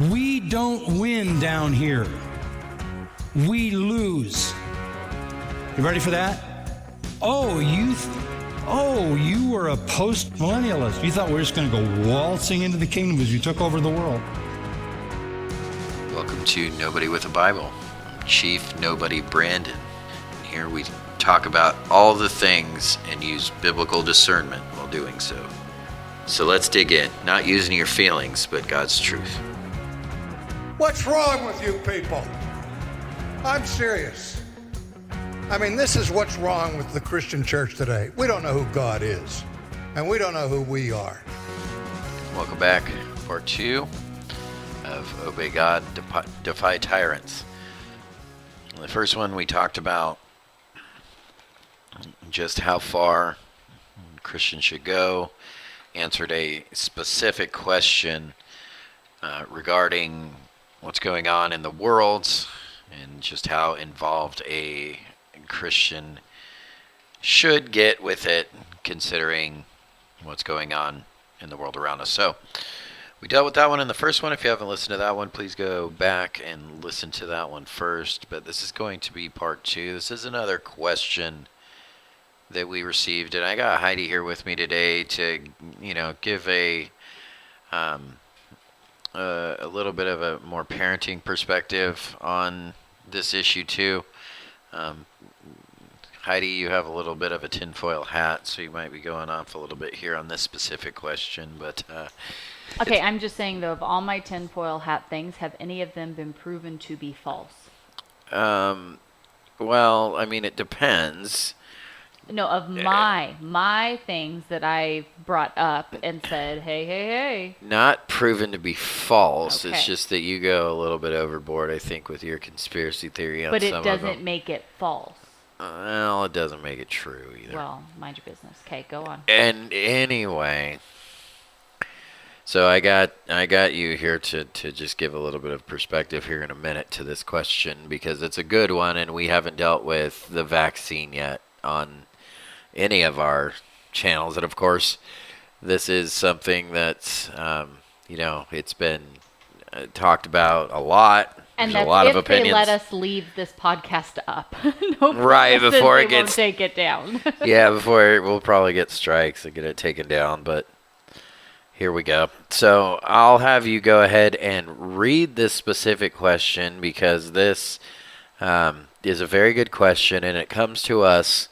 We don't win down here. We lose. You ready for that? Oh, you were a post-millennialist. You thought we were just going to go waltzing into the kingdom as you took over the world. Welcome to Nobody with a Bible. I'm Chief Nobody Brandon. And here we talk about all the things and use biblical discernment while doing so. So let's dig in, not using your feelings, but God's truth. What's wrong with you people? I'm serious. I mean, this is what's wrong with the Christian church today. We don't know who God is, and we don't know who we are. Welcome back, part 2 of Obey God, Defy Tyrants. In the first one, we talked about just how far Christians should go, answered a specific question regarding what's going on in the world and just how involved a Christian should get with it, considering what's going on in the world around us. So we dealt with that one in the first one. If you haven't listened to that one, please go back and listen to that one first. But this is going to be part 2. This is another question that we received, and I got Heidi here with me today to, give a little bit of a more parenting perspective on this issue too. Heidi, you have a little bit of a tinfoil hat, so you might be going off a little bit here on this specific question, but okay, I'm just saying though, of all my tinfoil hat things, have any of them been proven to be false? Well, I mean, it depends. No, of my things that I brought up and said, hey. Not proven to be false. Okay. It's just that you go a little bit overboard, I think, with your conspiracy theory on some of them. But it doesn't make it false. Well, it doesn't make it true either. Well, mind your business. Okay, go on. And anyway, so I got you here to just give a little bit of perspective here in a minute to this question, because it's a good one, and we haven't dealt with the vaccine yet on any of our channels. And of course, this is something that's it's been talked about a lot. And There's that's a lot if of opinions. they let us leave this podcast up. No Right, before it won't gets take it down. Yeah, before we'll probably get strikes and get it taken down, but here we go. So I'll have you go ahead and read this specific question, because this is a very good question, and it comes to us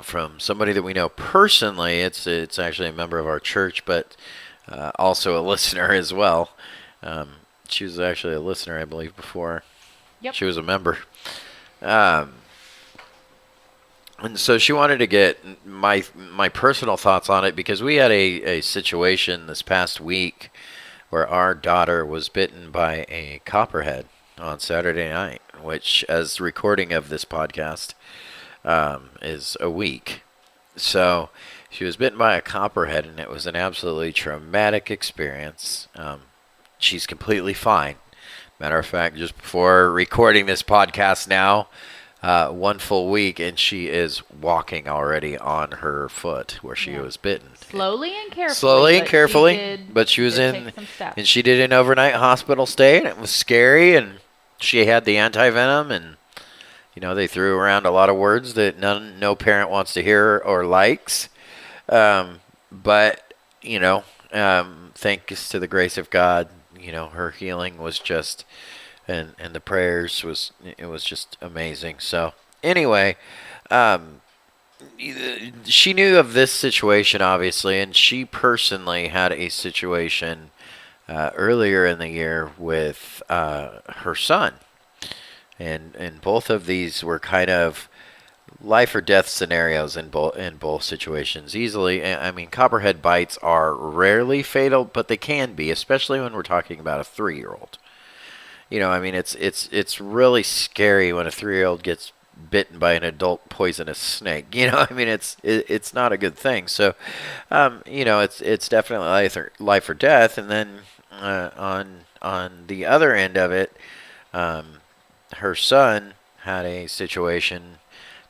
from somebody that we know personally. It's actually a member of our church, but also a listener as well. She was actually a listener, I believe, before she was a member. And so she wanted to get my personal thoughts on it, because we had a situation this past week where our daughter was bitten by a copperhead on Saturday night, which, as recording of this podcast, is a week. So she was bitten by a copperhead, and it was an absolutely traumatic experience. She's completely fine. Matter of fact, just before recording this podcast now, 1 full week, and she is walking already on her foot where she was bitten. Slowly and carefully. But she was in, and she did an overnight hospital stay, and it was scary, and she had the anti-venom, and they threw around a lot of words that no parent wants to hear or likes. But thanks to the grace of God, her healing was just, and the prayers it was just amazing. So anyway, she knew of this situation, obviously, and she personally had a situation earlier in the year with her son. And both of these were kind of life or death scenarios in both situations. Easily, I mean, copperhead bites are rarely fatal, but they can be, especially when we're talking about a 3-year-old. I mean, it's really scary when a 3-year-old gets bitten by an adult poisonous snake. I mean, it's not a good thing. So, it's definitely life or death. And then on the other end of it, her son had a situation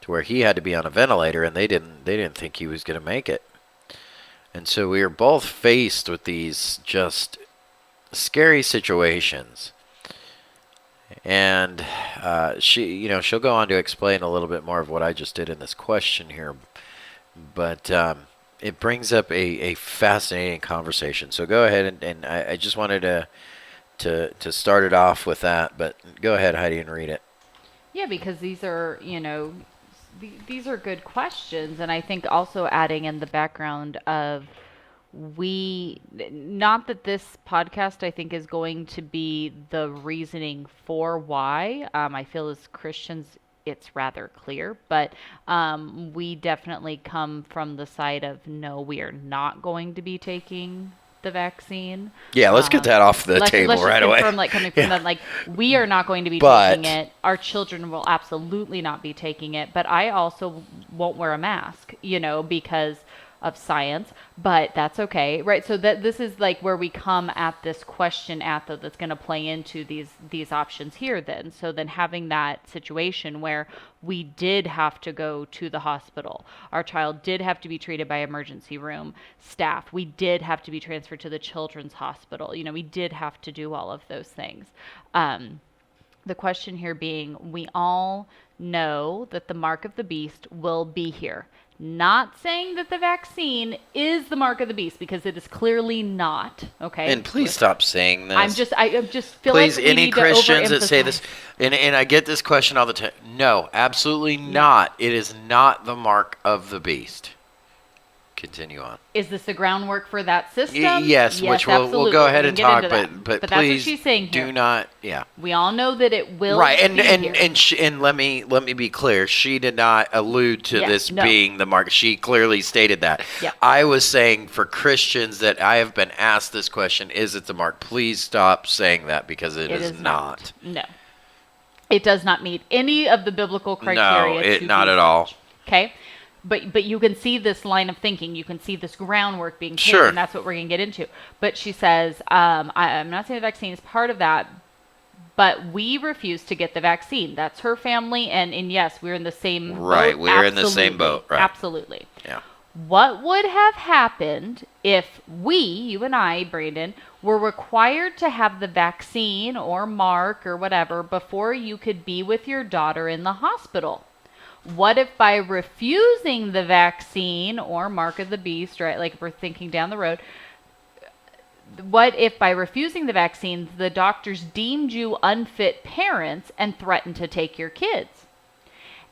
to where he had to be on a ventilator, and they didn't think he was going to make it. And so we were both faced with these just scary situations. And she'll go on to explain a little bit more of what I just did in this question here. But it brings up a fascinating conversation. So go ahead, and I just wanted to start it off with that. But go ahead, Heidi, and read it. Yeah, because these are, these are good questions. And I think also adding in the background of not that this podcast, I think, is going to be the reasoning for why. I feel as Christians, it's rather clear, but we definitely come from the side of no, we are not going to be taking the vaccine. Yeah, let's get that off the table right away. Like coming from them, like we are not going to be But- taking it. Our children will absolutely not be taking it. But I also won't wear a mask, because of science. But that's okay, right? So that this is like where we come at this question that's going to play into these options here. Then, so then having that situation where we did have to go to the hospital, our child did have to be treated by emergency room staff, we did have to be transferred to the children's hospital, we did have to do all of those things. The question here being, we all know that the mark of the beast will be here. Not saying that the vaccine is the mark of the beast, because it is clearly not. Okay. And please stop saying this. I just feel Please, like we any need to Christians that say this, overemphasize. and I get this question all the time. No, absolutely not. It is not the mark of the beast. Continue on. Is this the groundwork for that system? Yes, which we'll absolutely. go We ahead can and get talk, into that. but that's what please she's saying here. do not. Yeah. We all know that it will Right, be here. and let me be clear. She did not allude to this no. being the mark. She clearly stated that. Yep. I was saying for Christians that I have been asked this question: is it the mark? Please stop saying that, because it is not. No. It does not meet any of the biblical criteria. No, not at all. Okay? But you can see this line of thinking. You can see this groundwork being taken. Sure. And that's what we're going to get into. But she says, I'm not saying the vaccine is part of that, but we refuse to get the vaccine. That's her family. And yes, we're in the same boat. Right, we're in the same boat. Right. Absolutely. Yeah. What would have happened if we, you and I, Brandon, were required to have the vaccine or mark or whatever before you could be with your daughter in the hospital? What if by refusing the vaccine or mark of the beast, right, like if we're thinking down the road, what if by refusing the vaccine, the doctors deemed you unfit parents and threatened to take your kids?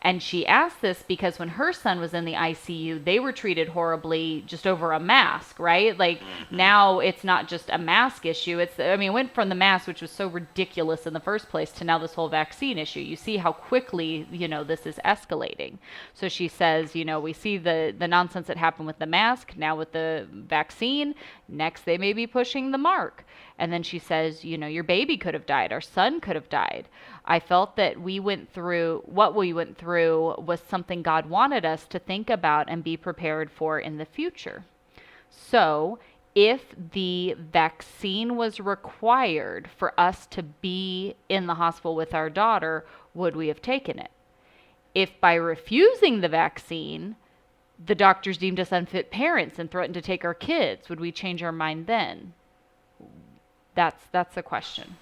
And she asked this because when her son was in the ICU, they were treated horribly just over a mask, right? Like now it's not just a mask issue. It went from the mask, which was so ridiculous in the first place, to now this whole vaccine issue. You see how quickly, this is escalating. So she says, we see the nonsense that happened with the mask, now with the vaccine. Next, they may be pushing the mark. And then she says, your baby could have died. Our son could have died. I felt that what we went through was something God wanted us to think about and be prepared for in the future. So if the vaccine was required for us to be in the hospital with our daughter, would we have taken it? If by refusing the vaccine, the doctors deemed us unfit parents and threatened to take our kids, would we change our mind then? That's the question.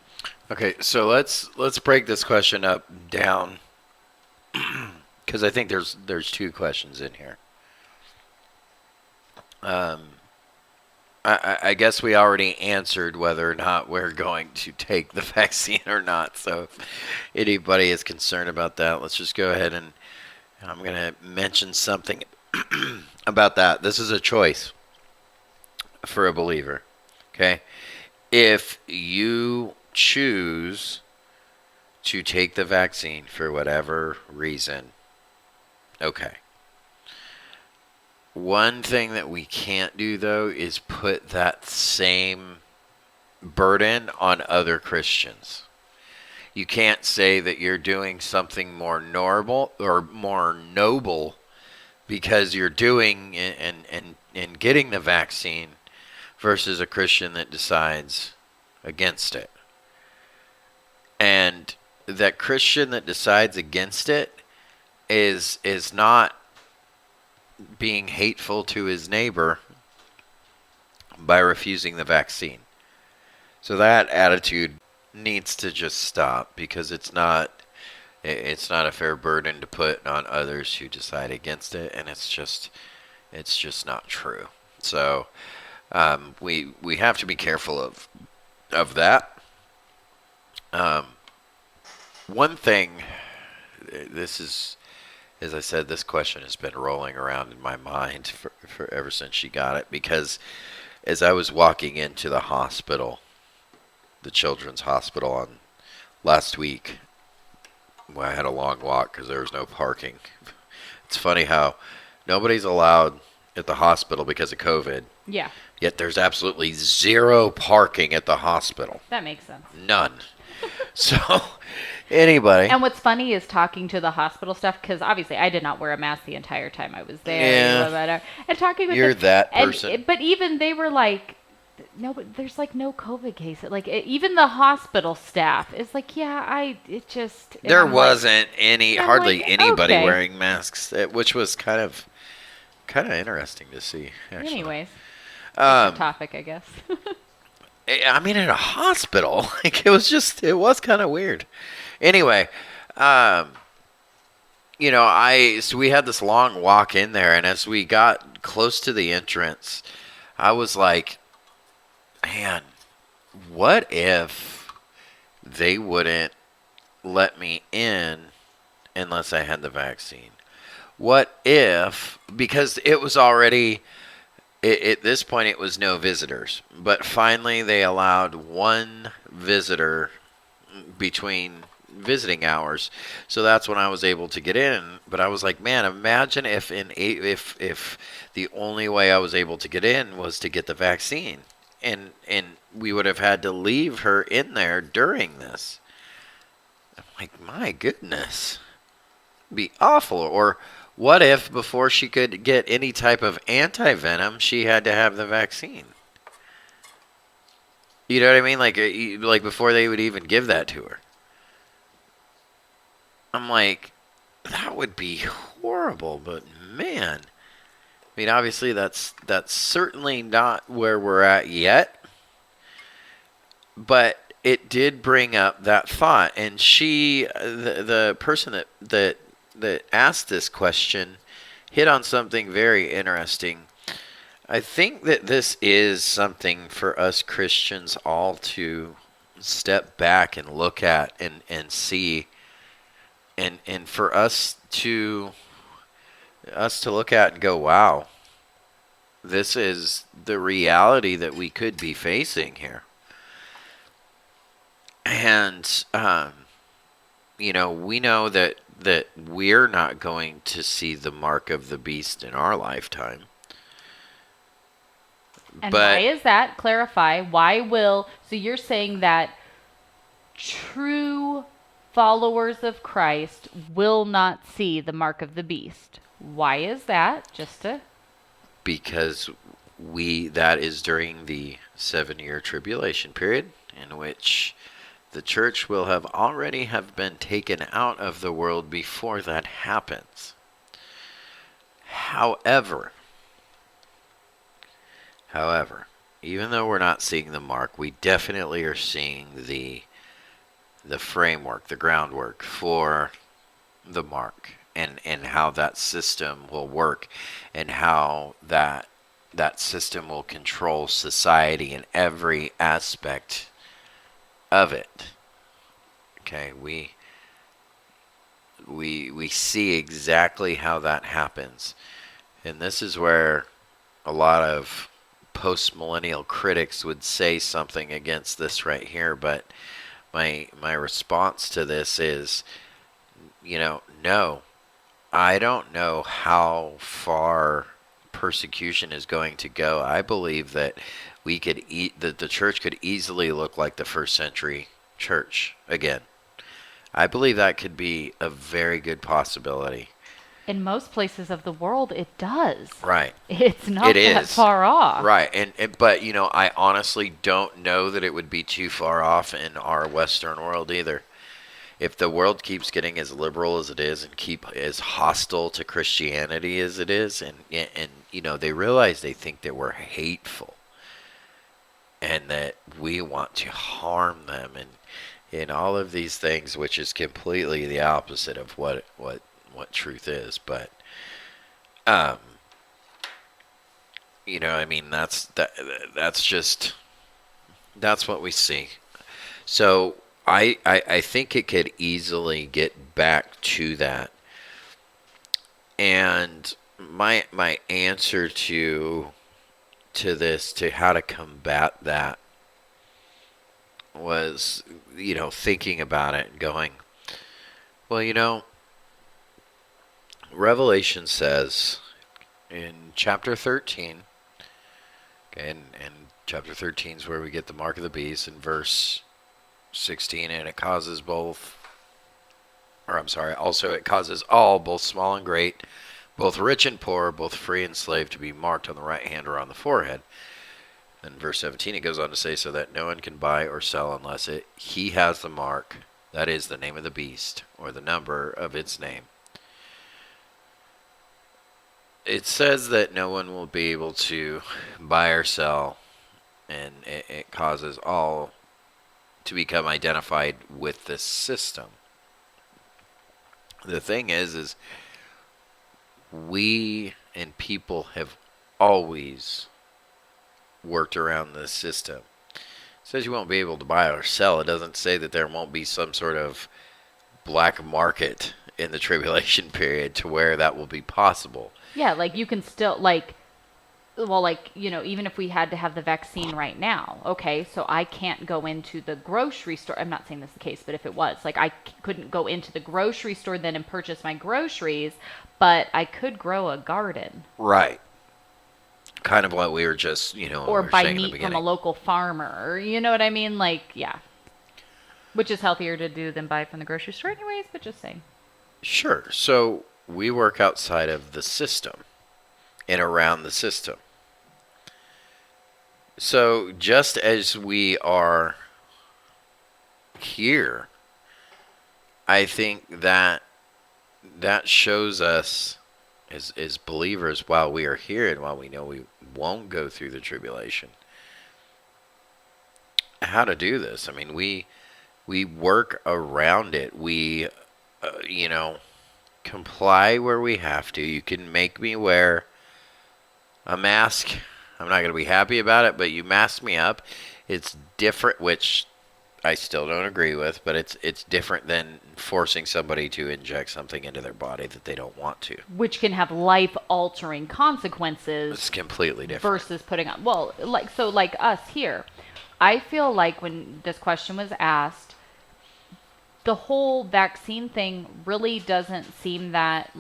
Okay, so let's break this question down because I think there's two questions in here. I guess we already answered whether or not we're going to take the vaccine or not. So if anybody is concerned about that, let's just go ahead and I'm going to mention something about that. This is a choice for a believer. Okay? If you choose to take the vaccine for whatever reason, okay. One thing that we can't do, though, is put that same burden on other Christians. You can't say that you're doing something more normal or more noble because you're doing and getting the vaccine versus a Christian that decides against it. And that Christian that decides against it is not being hateful to his neighbor by refusing the vaccine. So that attitude needs to just stop, because it's not a fair burden to put on others who decide against it, and it's just not true. So we have to be careful of that. One thing, this is, as I said, this question has been rolling around in my mind for ever since she got it, because as I was walking into the hospital, the children's hospital, on last week, well, I had a long walk because there was no parking. It's funny how nobody's allowed at the hospital because of COVID. Yeah. Yet there's absolutely zero parking at the hospital. That makes sense. None. So, anybody. And what's funny is talking to the hospital staff, because obviously I did not wear a mask the entire time I was there. Yeah. And talking with You're them, that person. but even they were like, no, but there's like no COVID cases. Like even the hospital staff is like, yeah, There wasn't hardly anybody okay. wearing masks, which was kind of interesting to see. Actually. Anyways, different topic, I guess. I mean, in a hospital, like it was kind of weird. Anyway, so we had this long walk in there, and as we got close to the entrance, I was like, man, what if they wouldn't let me in unless I had the vaccine? What if, because it was already, at this point it was no visitors, but finally they allowed one visitor between visiting hours, so that's when I was able to get in. But I was like, man, imagine if the only way I was able to get in was to get the vaccine, and we would have had to leave her in there during this. I'm like, my goodness, it'd be awful. Or what if before she could get any type of anti-venom, she had to have the vaccine? You know what I mean? Like before they would even give that to her. I'm like, that would be horrible, but man. I mean, obviously that's certainly not where we're at yet. But it did bring up that thought, and the person that asked this question hit on something very interesting. I think that this is something for us Christians all to step back and look at and see, and for us to look at and go, wow, this is the reality that we could be facing here. And we know that we're not going to see the mark of the beast in our lifetime. And why is that? Clarify. So you're saying that true followers of Christ will not see the mark of the beast. Why is that? Because that is during the 7-year tribulation period, in which the church will have already been taken out of the world before that happens. However, even though we're not seeing the mark, we definitely are seeing the framework, the groundwork for the mark, and how that system will work, and how that system will control society in every aspect of it. Okay, we see exactly how that happens, and this is where a lot of post-millennial critics would say something against this right here, but my response to this is, no, I don't know how far persecution is going to go. I believe that that the church could easily look like the first century church again. I believe that could be a very good possibility. In most places of the world, it does. Right. It's not that far off. Right. But I honestly don't know that it would be too far off in our Western world either. If the world keeps getting as liberal as it is, and keep as hostile to Christianity as it is, and they realize, they think that we're hateful. and that we want to harm them, and in all of these things, which is completely the opposite of what truth is. But um, I mean, that's just that's what we see. So I think it could easily get back to that. And my answer to this, to how to combat that, was, thinking about it and going, well, Revelation says in chapter 13, okay, and chapter 13 is where we get the mark of the beast in verse 16, and it causes also it causes all, both small and great, both rich and poor, both free and slave, to be marked on the right hand or on the forehead. In verse 17, it goes on to say, so that no one can buy or sell unless he has the mark, that is, the name of the beast, or the number of its name. It says that no one will be able to buy or sell, and it causes all to become identified with this system. The thing is we and people have always worked around this system. It says you won't be able to buy or sell. It doesn't say that there won't be some sort of black market in the tribulation period to where that will be possible. Yeah, like you can still, even if we had to have the vaccine right now, okay, so I can't go into the grocery store. I'm not saying this is the case, but if it was, I couldn't go into the grocery store then and purchase my groceries, but I could grow a garden. Right. Kind of what we were just, or buy meat from a local farmer. You know what I mean? Yeah. Which is healthier to do than buy from the grocery store anyways, but just saying. Sure. So we work outside of the system and around the system. So just as we are here, I think that shows us as believers, while we are here and while we know we won't go through the tribulation, how to do this. I mean, we work around it. We, comply where we have to. You can make me wear a mask. I'm not going to be happy about it, but you mask me up. It's different, which I still don't agree with, but it's different than forcing somebody to inject something into their body that they don't want to. Which can have life-altering consequences. It's completely different. Versus putting on, like us here. I feel like when this question was asked, the whole vaccine thing really doesn't seem that,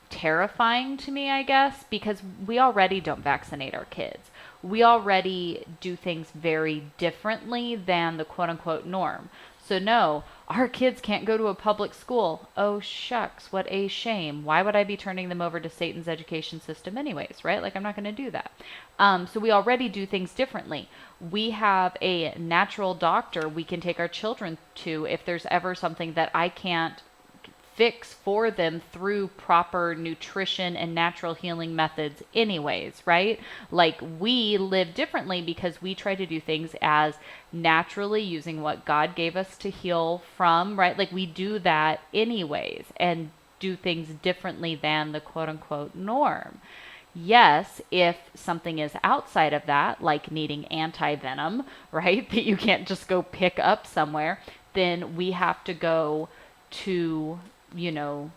terrifying to me, I guess, because we already don't vaccinate our kids. We already do things very differently than the quote-unquote norm. So no, our kids can't go to a public school. Oh, shucks, what a shame. Why would I be turning them over to Satan's education system anyways, right? I'm not going to do that. So we already do things differently. We have a natural doctor we can take our children to if there's ever something that I can't fix for them through proper nutrition and natural healing methods anyways, right? We live differently because we try to do things as naturally using what God gave us to heal from, right? We do that anyways and do things differently than the quote-unquote norm. Yes, if something is outside of that, like needing anti-venom, right, that you can't just go pick up somewhere, then we have to go to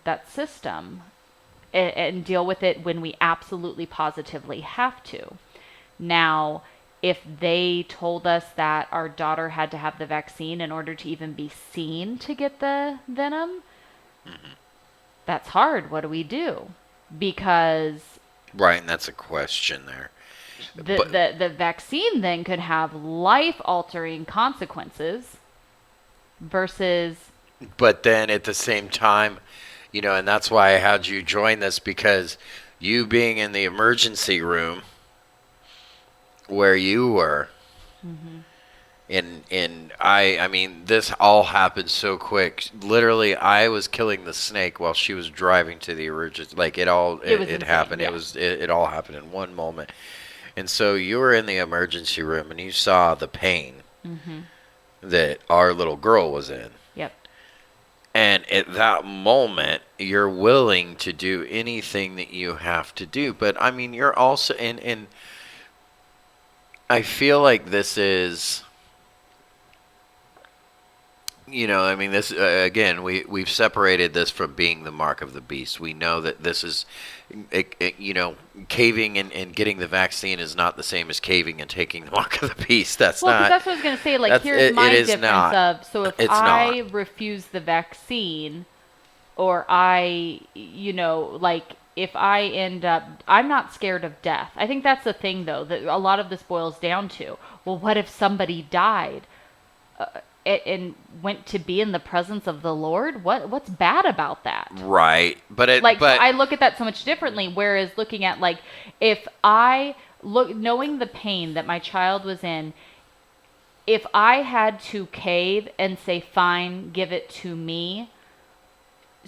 that system and deal with it when we absolutely positively have to. Now, if they told us that our daughter had to have the vaccine in order to even be seen to get the venom, that's hard. What do we do? Because... Right, and that's a question there. The vaccine then could have life-altering consequences versus... But then at the same time, and that's why I had you join this, because you being in the emergency room where you were, and I mean, this all happened so quick. Literally, I was killing the snake while she was driving to the emergency. It happened. Yeah. It all happened in one moment. And so you were in the emergency room and you saw the pain Mm-hmm. that our little girl was in. Yep. And at that moment, you're willing to do anything that you have to do. But I mean, you're also, and I feel like this is, I mean, this again, we've separated this from being the mark of the beast. We know that this is, caving and getting the vaccine is not the same as caving and taking the mark of the beast. That's Well, because not. that's what I was going to say. Like, That's- here's my it is difference not. of, so if It's I not. refuse the vaccine, or I, like, if I end up, I'm not scared of death. I think that's the thing, though, that a lot of this boils down to. Well, what if somebody died and went to be in the presence of the Lord? What's bad about that? Right. But So I look at that so much differently. Whereas looking at, like, if I look, knowing the pain that my child was in, if I had to cave and say, fine, give it to me,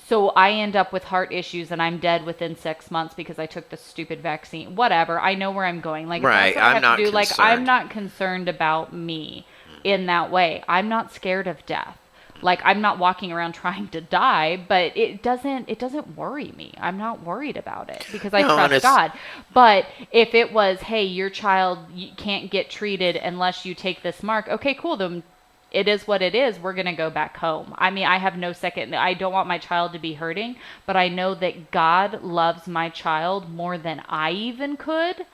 so I end up with heart issues and I'm dead within 6 months because I took the stupid vaccine, whatever, I know where I'm going. Like, if Right, that's what I I'm have not to do, like, I'm concerned. not concerned about me in that way. I'm not scared of death. Like, I'm not walking around trying to die, but it doesn't worry me. I'm not worried about it because I No, and trust it's- God. But if it was, hey, your child can't get treated unless you take this mark, okay, cool, then it is what it is. We're going to go back home. I mean, I have no second, I don't want my child to be hurting, but I know that God loves my child more than I even could,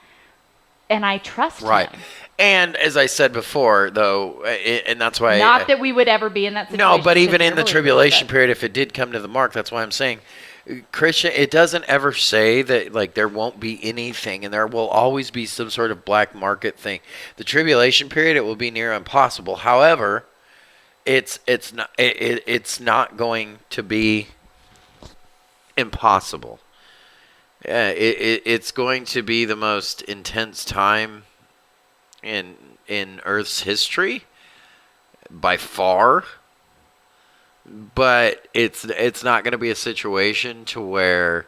and I trust Right. him. And as I said before, though, and that's why. Not that we would ever be in that situation. No, but even because in the we're believers, tribulation but- period, if it did come to the mark, that's why I'm saying, Christian, it doesn't ever say that, like, there won't be anything, and there will always be some sort of black market thing. The tribulation period, it will be near impossible. However, it's not going to be impossible. It's going to be the most intense time in Earth's history by far. But it's not going to be a situation to where,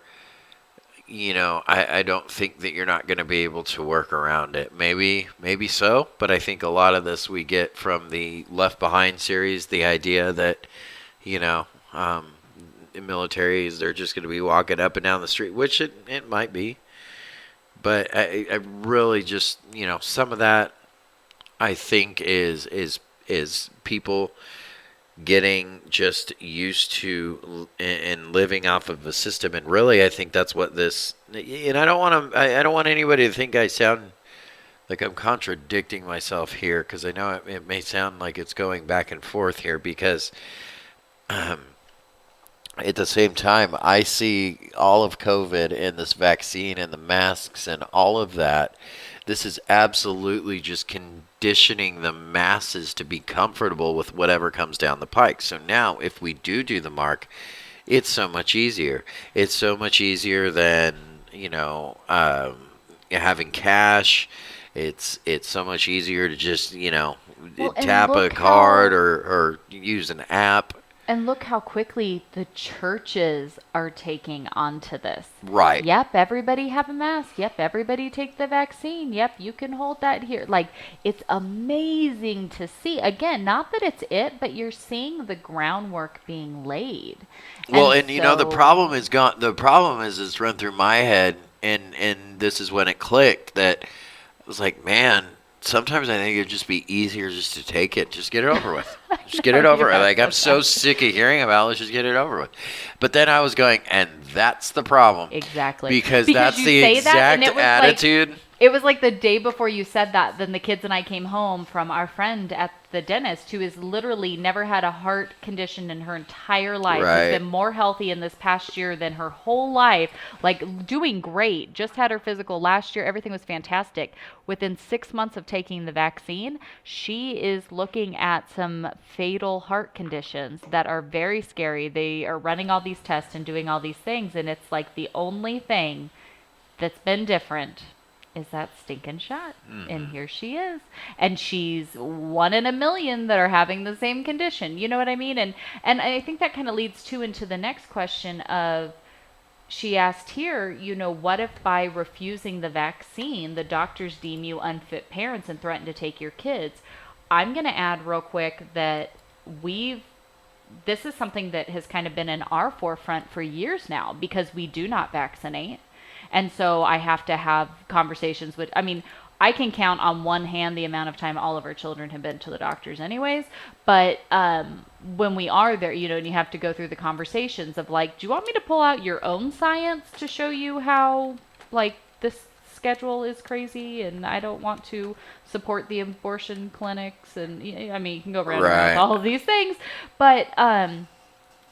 I don't think that you're not going to be able to work around it. Maybe so, but I think a lot of this we get from the Left Behind series, the idea that, in militaries, they're just going to be walking up and down the street, which it might be. But I really just, some of that I think is people getting just used to and living off of a system. And really, I think that's what this, and I don't want anybody to think I sound like I'm contradicting myself here, because I know it may sound like it's going back and forth here, because at the same time, I see all of COVID and this vaccine and the masks and all of that. This is absolutely just conditioning the masses to be comfortable with whatever comes down the pike. So now, if we do the mark, it's so much easier. It's so much easier than, having cash. It's so much easier to just, Well, and tap a look card how- or use an app. And look how quickly the churches are taking onto this. Right. Yep, everybody have a mask. Yep, everybody take the vaccine. Yep, you can hold that here. Like, it's amazing to see. Again, not that it's it, but you're seeing the groundwork being laid. Well, and the so- problem is gone. The problem is it's run through my head, and this is when it clicked that I was like, man, sometimes I think it'd just be easier just to take it, just get it over with, just get it over with. Like, I'm so sick of hearing about it. Let's just get it over with. But then I was going, and that's the problem. Exactly. Because Because that's you the say that, and exact it was like- attitude. It was like the day before you said that, then the kids and I came home from our friend at the dentist who has literally never had a heart condition in her entire life. Right. Has been more healthy in this past year than her whole life. Like, doing great. Just had her physical last year. Everything was fantastic. Within 6 months of taking the vaccine, she is looking at some fatal heart conditions that are very scary. They are running all these tests and doing all these things, and it's like the only thing that's been different is that stinking shot. And here she is. And she's one in a million that are having the same condition. You know what I mean? And I think that kind of leads too into the next question of, she asked here, what if by refusing the vaccine, the doctors deem you unfit parents and threaten to take your kids? I'm going to add real quick that this is something that has kind of been in our forefront for years now because we do not vaccinate. And so I have to have conversations with, I can count on one hand the amount of time all of our children have been to the doctors anyways. But when we are there, and you have to go through the conversations of like, do you want me to pull out your own science to show you how like this schedule is crazy and I don't want to support the abortion clinics? And you can go around with all of these things. But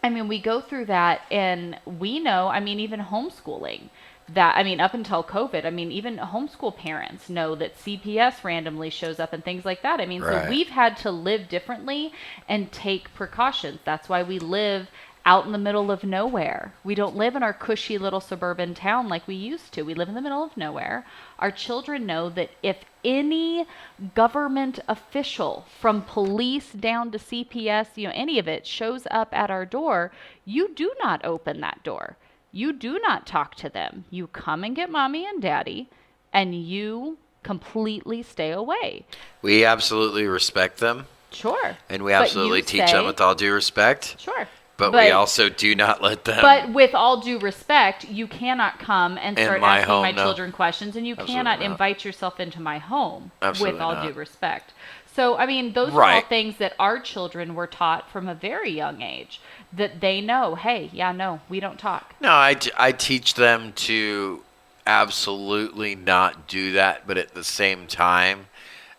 we go through that and we know, even homeschooling. That, up until COVID, even homeschool parents know that CPS randomly shows up and things like that. So we've had to live differently and take precautions. That's why we live out in the middle of nowhere. We don't live in our cushy little suburban town like we used to. We live in the middle of nowhere. Our children know that if any government official from police down to CPS, any of it shows up at our door, you do not open that door. You do not talk to them. You come and get mommy and daddy, and you completely stay away. We absolutely respect them. Sure. And we absolutely teach them with all due respect. Sure. But we also do not let them. But with all due respect, you cannot come and start asking my children questions, and you cannot invite yourself into my home with all due respect. So, those are all things that our children were taught from a very young age, that they know, hey, no, we don't talk. No, I teach them to absolutely not do that, but at the same time,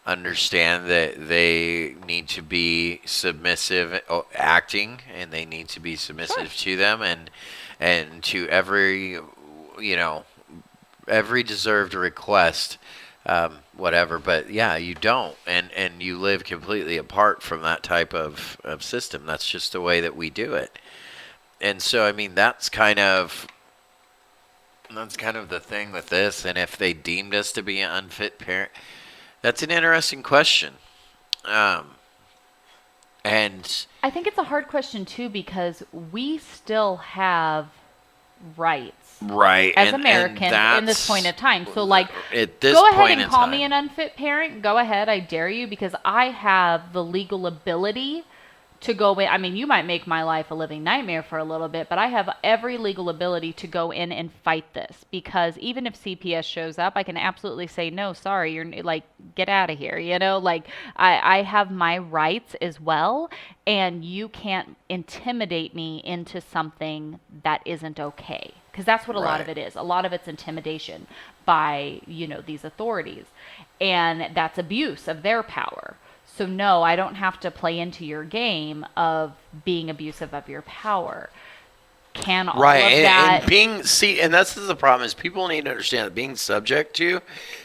understand that they need to be submissive acting, and they need to be submissive to them, and to every deserved request. Whatever, but you don't, and you live completely apart from that type of system. That's just the way that we do it. And so that's kind of the thing with this. And if they deemed us to be an unfit parent, that's an interesting question. And I think it's a hard question too, because we still have rights. Right. As Americans in this point of time. So at this go ahead point and call me an unfit parent. Go ahead. I dare you, because I have the legal ability to go in. You might make my life a living nightmare for a little bit, but I have every legal ability to go in and fight this, because even if CPS shows up, I can absolutely say, no, sorry, you're get out of here. I have my rights as well, and you can't intimidate me into something that isn't okay. Because that's what a lot of it is. A lot of it's intimidation by, these authorities. And that's abuse of their power. So no, I don't have to play into your game of being abusive of your power. Can all of that... And that's the problem, is people need to understand that being subject to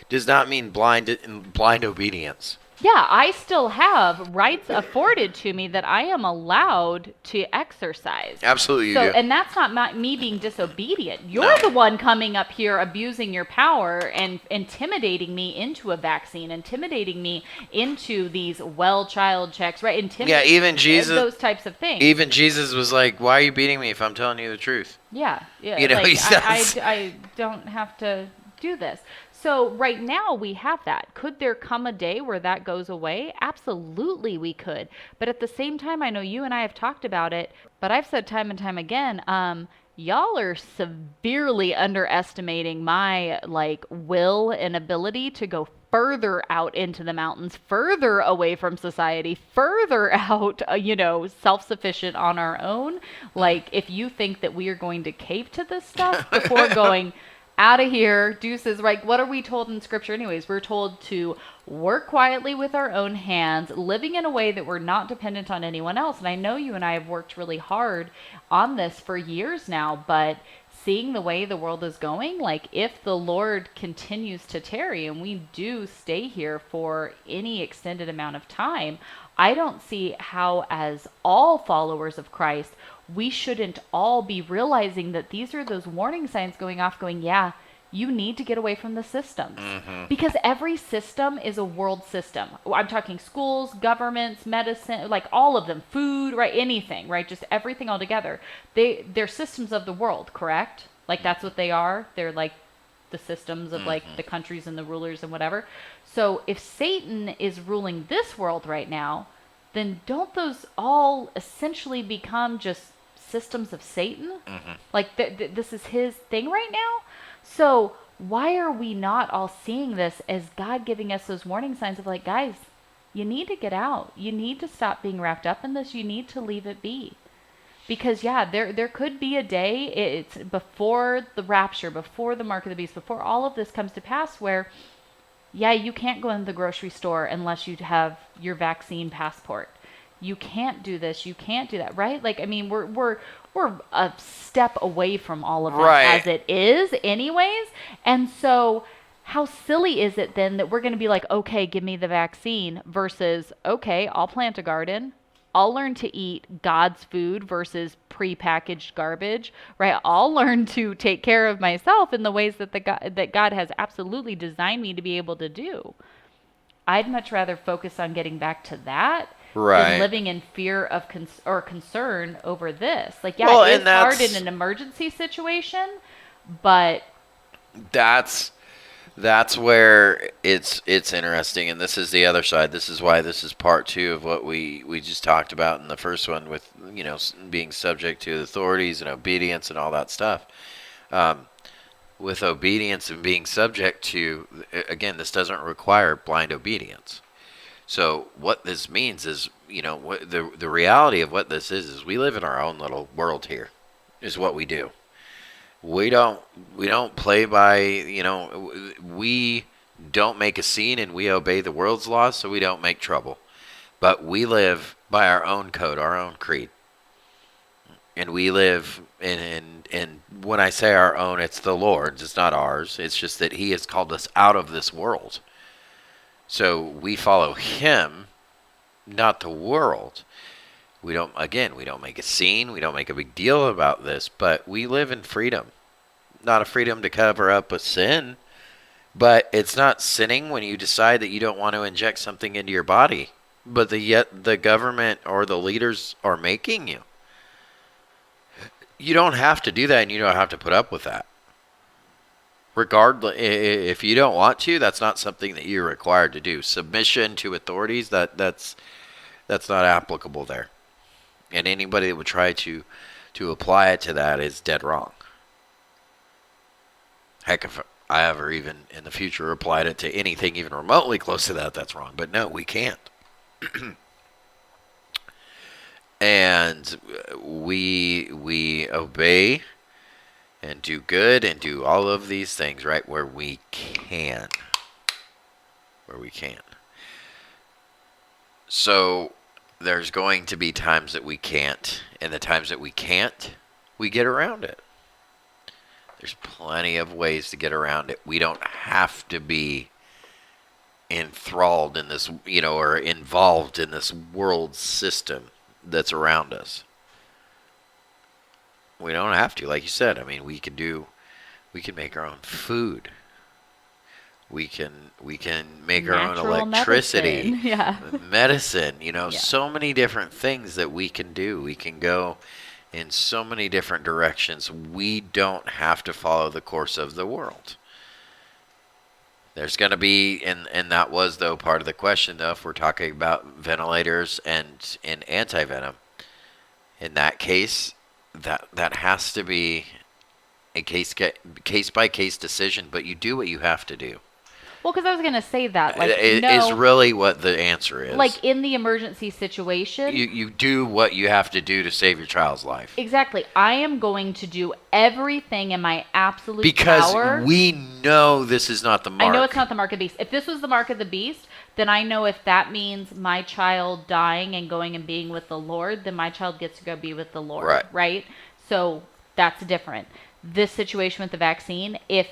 does not mean blind obedience. Yeah, I still have rights afforded to me that I am allowed to exercise. Absolutely, you do. And that's not me being disobedient. You're the one coming up here abusing your power and intimidating me into a vaccine, intimidating me into these child checks, right? Even Jesus, those types of things. Even Jesus was like, "Why are you beating me if I'm telling you the truth?" Yeah. He says, I don't have to do this. So right now we have that. Could there come a day where that goes away? Absolutely we could. But at the same time, I know you and I have talked about it, but I've said time and time again, y'all are severely underestimating my will and ability to go further out into the mountains, further away from society, further out, self-sufficient on our own. If you think that we are going to cave to this stuff before going out of here, deuces. What are we told in scripture anyways? We're told to work quietly with our own hands, living in a way that we're not dependent on anyone else. And I know you and I have worked really hard on this for years now, but seeing the way the world is going, if the Lord continues to tarry and we do stay here for any extended amount of time, I don't see how, as all followers of Christ, we shouldn't all be realizing that these are those warning signs going off, going, you need to get away from the systems. Mm-hmm. Because every system is a world system. I'm talking schools, governments, medicine, all of them, food, right? Anything, right? Just everything all together. They're systems of the world, correct? Like, that's what they are. They're like the systems of like the countries and the rulers and whatever. So if Satan is ruling this world right now, then don't those all essentially become just systems of Satan? Like this is his thing right now. So why are we not all seeing this as God giving us those warning signs of like, guys, you need to get out. You need to stop being wrapped up in this. You need to leave it be. Because yeah, there could be a day, it's before the rapture, before the mark of the beast, before all of this comes to pass, where yeah, you can't go in the grocery store unless you have your vaccine passport. You can't do this. You can't do that, right? Like, I mean, we're a step away from all of this as it is, anyways. And so, how silly is it then that we're going to be like, okay, give me the vaccine, versus okay, I'll plant a garden. I'll learn to eat God's food versus prepackaged garbage, right? I'll learn to take care of myself in the ways that that God has absolutely designed me to be able to do. I'd much rather focus on getting back to that than living in fear of concern over this. Like, yeah, it's hard in an emergency situation, but that's where it's interesting, and this is the other side. This is why this is part 2 of what we just talked about in the first one, with being subject to authorities and obedience and all that stuff. With obedience and being subject to, again, this doesn't require blind obedience. So what this means is, what the reality of what this is we live in our own little world here, is what we do. We don't play by, we don't make a scene and we obey the world's laws, so we don't make trouble. But we live by our own code, our own creed. And we live in when I say our own, it's the Lord's, it's not ours. It's just that he has called us out of this world. So we follow him, not the world. We don't make a scene, we don't make a big deal about this, but we live in freedom. Not a freedom to cover up a sin, but it's not sinning when you decide that you don't want to inject something into your body, but yet the government or the leaders are making you. You don't have to do that, and you don't have to put up with that. Regardless, if you don't want to, that's not something that you're required to do. Submission to authorities, that's not applicable there. And anybody that would try to apply it to that is dead wrong. Heck, if I ever even in the future applied it to anything even remotely close to that, that's wrong. But no, we can't. And we obey and do good and do all of these things, right, where we can. So there's going to be times that we can't, and the times that we can't, we get around it. There's plenty of ways to get around it. We don't have to be enthralled in this, or involved in this world system that's around us. We don't have to, like you said. I mean, we can make our own food. We can make our own electricity, medicine, so many different things that we can do. We can go in so many different directions. We don't have to follow the course of the world. There's going to be, and that was, though, part of the question, though, if we're talking about ventilators and anti-venom. In that case, that has to be a case-by-case decision, but you do what you have to do. Well, because I was going to say that. Is really what the answer is. Like, in the emergency situation. You do what you have to do to save your child's life. Exactly. I am going to do everything in my absolute Because power. we know this is not the mark. I know it's not the mark of the beast. If this was the mark of the beast, then I know if that means my child dying and going and being with the Lord, then my child gets to go be with the Lord. Right? So that's different. This situation with the vaccine, if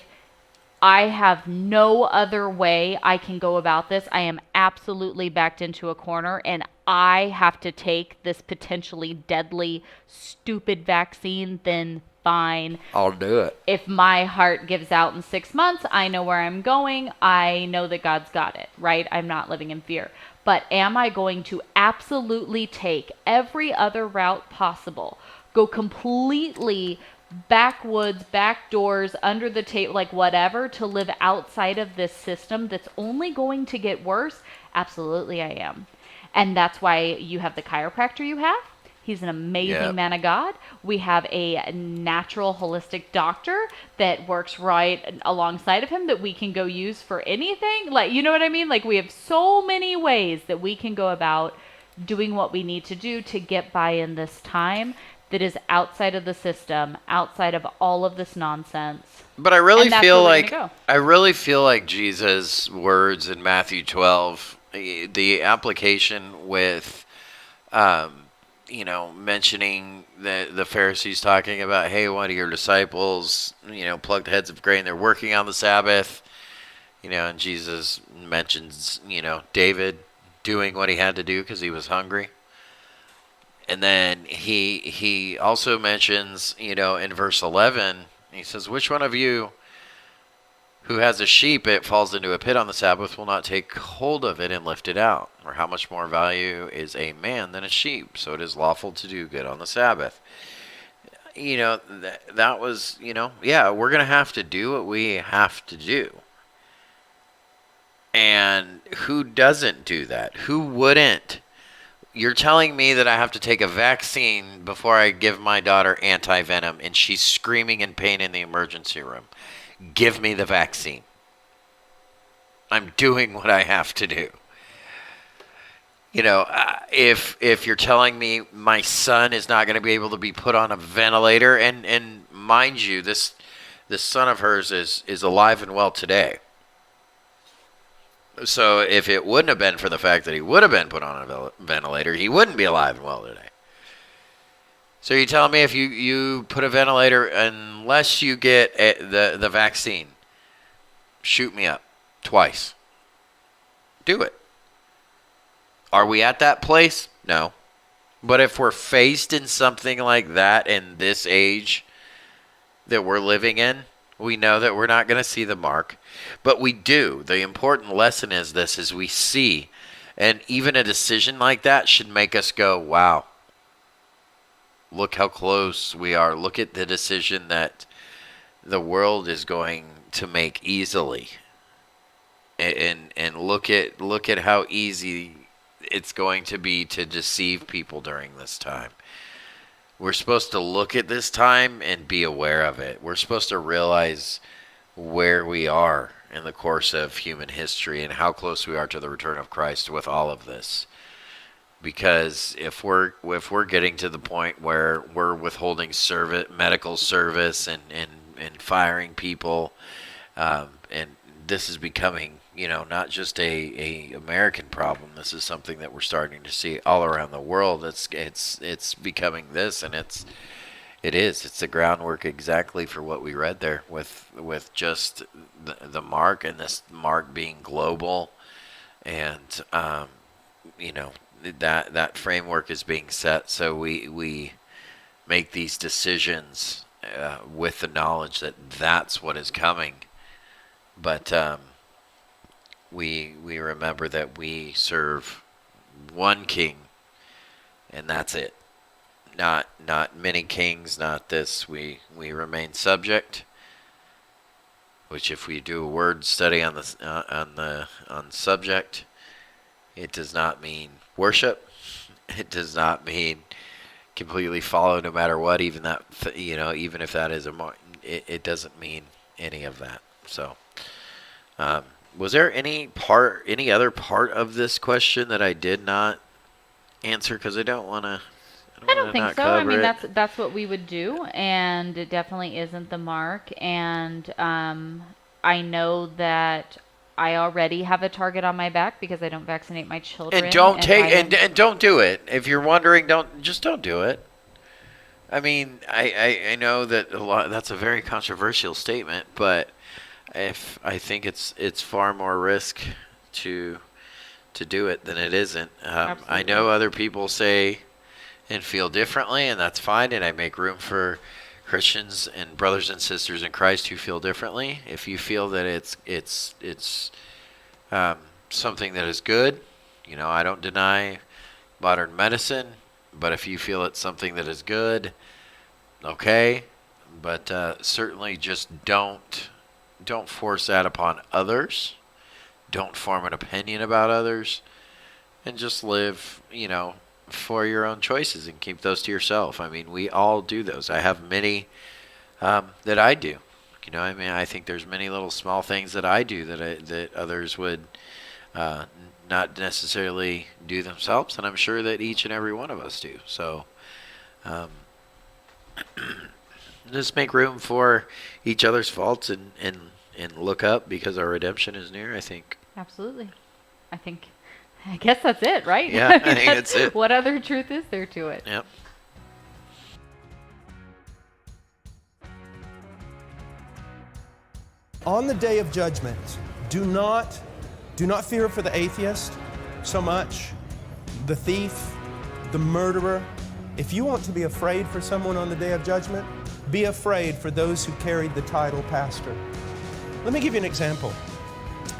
I have no other way I can go about this, I am absolutely backed into a corner, and I have to take this potentially deadly, stupid vaccine, then fine. I'll do it. If my heart gives out in 6 months, I know where I'm going. I know that God's got it, right? I'm not living in fear. But am I going to absolutely take every other route possible, go completely backwoods, back doors, under the table, like whatever, to live outside of this system that's only going to get worse? Absolutely, I am. And that's why you have the chiropractor you have. He's an amazing man of God. We have a natural holistic doctor that works right alongside of him that we can go use for anything. Like, you know what I mean? Like, we have so many ways that we can go about doing what we need to do to get by in this time that is outside of the system, outside of all of this nonsense. But I really feel like Jesus' Jesus' words in Matthew 12, the application with mentioning the Pharisees talking about, hey, one of your disciples, plucked heads of grain. They're working on the Sabbath, and Jesus mentions, David doing what he had to do because he was hungry. And then he also mentions, in verse 11, he says, which one of you who has a sheep, it falls into a pit on the Sabbath, will not take hold of it and lift it out? Or how much more value is a man than a sheep? So it is lawful to do good on the Sabbath. That was, we're going to have to do what we have to do. And who doesn't do that? Who wouldn't? You're telling me that I have to take a vaccine before I give my daughter anti-venom, and she's screaming in pain in the emergency room. Give me the vaccine. I'm doing what I have to do. If you're telling me my son is not going to be able to be put on a ventilator, and mind you, this son of hers is alive and well today. So if it wouldn't have been for the fact that he would have been put on a ventilator, he wouldn't be alive and well today. So you're telling me if you put a ventilator, unless you get the vaccine, shoot me up twice. Do it. Are we at that place? No. But if we're faced in something like that in this age that we're living in, we know that we're not going to see the mark. But we do. The important lesson is we see. And even a decision like that should make us go, wow, look how close we are. Look at the decision that the world is going to make easily. And look at how easy it's going to be to deceive people during this time. We're supposed to look at this time and be aware of it. We're supposed to realize where we are in the course of human history and how close we are to the return of Christ with all of this. Because if we're getting to the point where we're withholding medical service and firing people, and this is becoming, not just a American problem. This is something that we're starting to see all around the world. It's becoming this, and it's the groundwork exactly for what we read there with just the mark, and this mark being global, and that framework is being set. So we make these decisions with the knowledge that that's what is coming. But we remember that we serve one king, and that's it. Not many kings, not this. We remain subject. Which, if we do a word study on subject, it does not mean worship. It does not mean completely follow no matter what. Even if that is it doesn't mean any of that. So. Was there any other part of this question that I did not answer? Because I don't want to. I don't think so. I mean, that's what we would do, and it definitely isn't the mark. And I know that I already have a target on my back because I don't vaccinate my children. And don't do it. If you're wondering, don't do it. I mean, I know that that's a very controversial statement, but. I think it's far more risk to do it than it isn't. I know other people say and feel differently, and that's fine. And I make room for Christians and brothers and sisters in Christ who feel differently. If you feel that it's something that is good, I don't deny modern medicine. But if you feel it's something that is good, okay, But certainly just don't force that upon others. Don't form an opinion about others, and just live, for your own choices and keep those to yourself. I mean, we all do those. I have many that I do. I think there's many little small things that I do that others would not necessarily do themselves, and I'm sure that each and every one of us do. So just make room for each other's faults and look up, because our redemption is near, I think. Absolutely. I guess that's it, right? Yeah, I think that's it. What other truth is there to it? Yep. On the day of judgment, do not fear for the atheist so much, the thief, the murderer. If you want to be afraid for someone on the day of judgment, be afraid for those who carried the title pastor. Let me give you an example.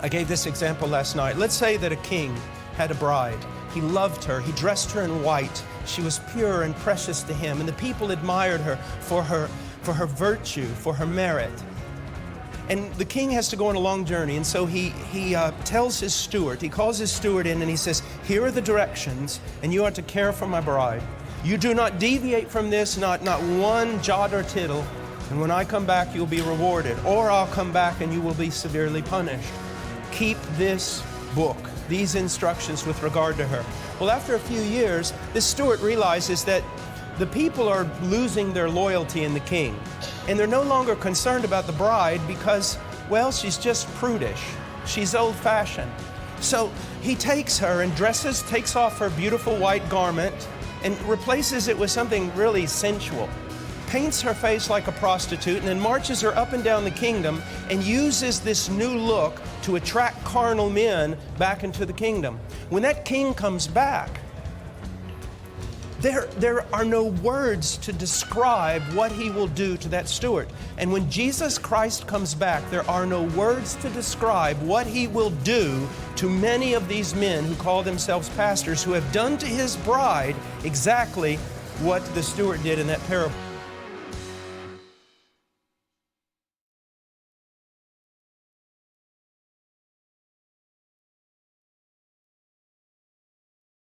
I gave this example last night. Let's say that a king had a bride. He loved her. He dressed her in white. She was pure and precious to him, and the people admired her for her virtue, for her merit. And the king has to go on a long journey, and so he tells his steward, he calls his steward in and he says, here are the directions, and you are to care for my bride. You do not deviate from this, not one jot or tittle, and when I come back you'll be rewarded, or I'll come back and you will be severely punished. Keep this book, these instructions with regard to her. Well, after a few years, this steward realizes that the people are losing their loyalty in the king, and they're no longer concerned about the bride because, well, she's just prudish. She's old-fashioned. So he takes her and takes off her beautiful white garment and replaces it with something really sensual, paints her face like a prostitute, and then marches her up and down the kingdom and uses this new look to attract carnal men back into the kingdom. When that king comes back, there are no words to describe what he will do to that steward. And when Jesus Christ comes back, there are no words to describe what he will do to many of these men who call themselves pastors, who have done to his bride exactly what the steward did in that parable.